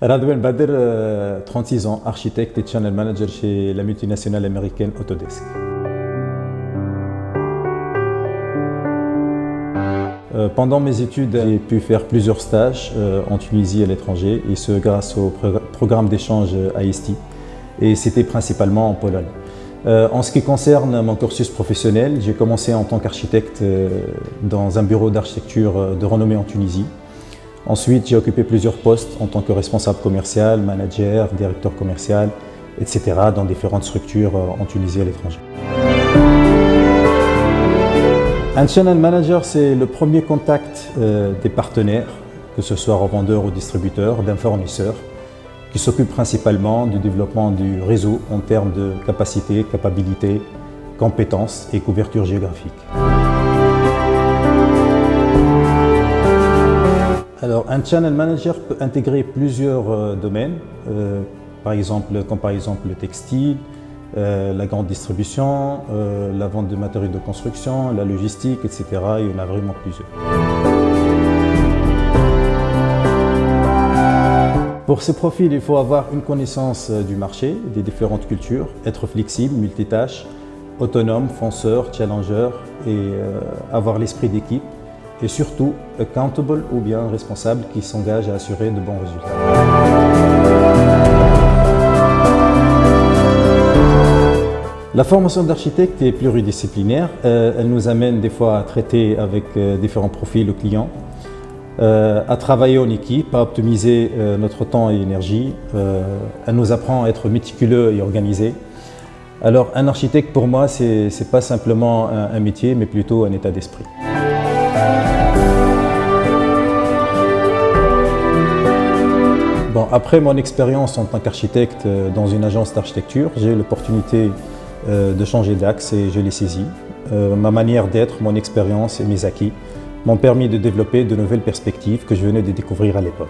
Radouane Bader, 36 ans, architecte et channel manager chez la multinationale américaine Autodesk. Pendant mes études, j'ai pu faire plusieurs stages en Tunisie et à l'étranger, et ce grâce au programme d'échange IST, et c'était principalement en Pologne. En ce qui concerne mon cursus professionnel, j'ai commencé en tant qu'architecte dans un bureau d'architecture de renommée en Tunisie. Ensuite, j'ai occupé plusieurs postes en tant que responsable commercial, manager, directeur commercial, etc. dans différentes structures en Tunisie et à l'étranger. Un channel manager, c'est le premier contact des partenaires, que ce soit revendeurs ou distributeurs, d'un fournisseur, qui s'occupe principalement du développement du réseau en termes de capacité, capacité, compétences et couverture géographique. Alors, un channel manager peut intégrer plusieurs domaines, par exemple le textile, la grande distribution, la vente de matériaux de construction, la logistique, etc. Il y en a vraiment plusieurs. Pour ces profils, il faut avoir une connaissance du marché, des différentes cultures, être flexible, multitâche, autonome, fonceur, challenger et avoir l'esprit d'équipe. Et surtout accountable ou bien responsable qui s'engage à assurer de bons résultats. La formation d'architecte est pluridisciplinaire. Elle nous amène des fois à traiter avec différents profils aux clients, à travailler en équipe, à optimiser notre temps et énergie. Elle nous apprend à être méticuleux et organisé. Alors un architecte pour moi, c'est pas simplement un métier, mais plutôt un état d'esprit. Bon, après mon expérience en tant qu'architecte dans une agence d'architecture, j'ai eu l'opportunité de changer d'axe et je l'ai saisi. Ma manière d'être, mon expérience et mes acquis m'ont permis de développer de nouvelles perspectives que je venais de découvrir à l'époque.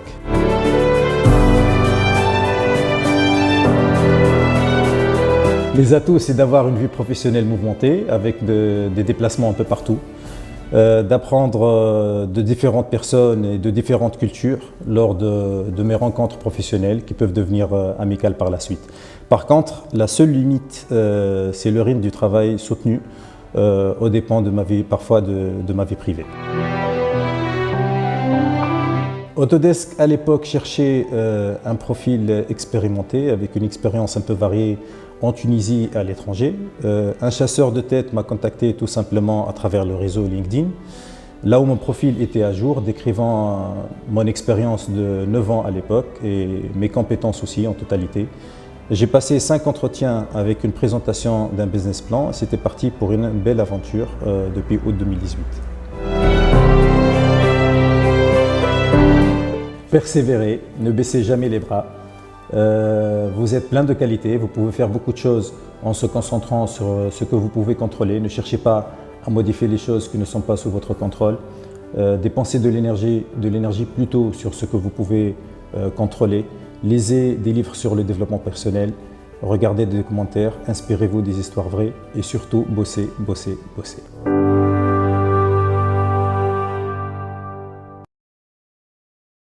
Les atouts, c'est d'avoir une vie professionnelle mouvementée avec des déplacements un peu partout. D'apprendre de différentes personnes et de différentes cultures lors de mes rencontres professionnelles qui peuvent devenir amicales par la suite. Par contre, la seule limite, c'est le rythme du travail soutenu aux dépens de ma vie, parfois de ma vie privée. Autodesk, à l'époque, cherchait un profil expérimenté avec une expérience un peu variée en Tunisie et à l'étranger. Un chasseur de tête m'a contacté tout simplement à travers le réseau LinkedIn, là où mon profil était à jour, décrivant mon expérience de 9 ans à l'époque et mes compétences aussi en totalité. J'ai passé 5 entretiens avec une présentation d'un business plan. C'était parti pour une belle aventure depuis août 2018. Persévérez, ne baissez jamais les bras. Vous êtes plein de qualités, vous pouvez faire beaucoup de choses en se concentrant sur ce que vous pouvez contrôler. Ne cherchez pas à modifier les choses qui ne sont pas sous votre contrôle. Dépensez de l'énergie plutôt sur ce que vous pouvez contrôler. Lisez des livres sur le développement personnel, regardez des documentaires, inspirez-vous des histoires vraies et surtout bossez, bossez, bossez.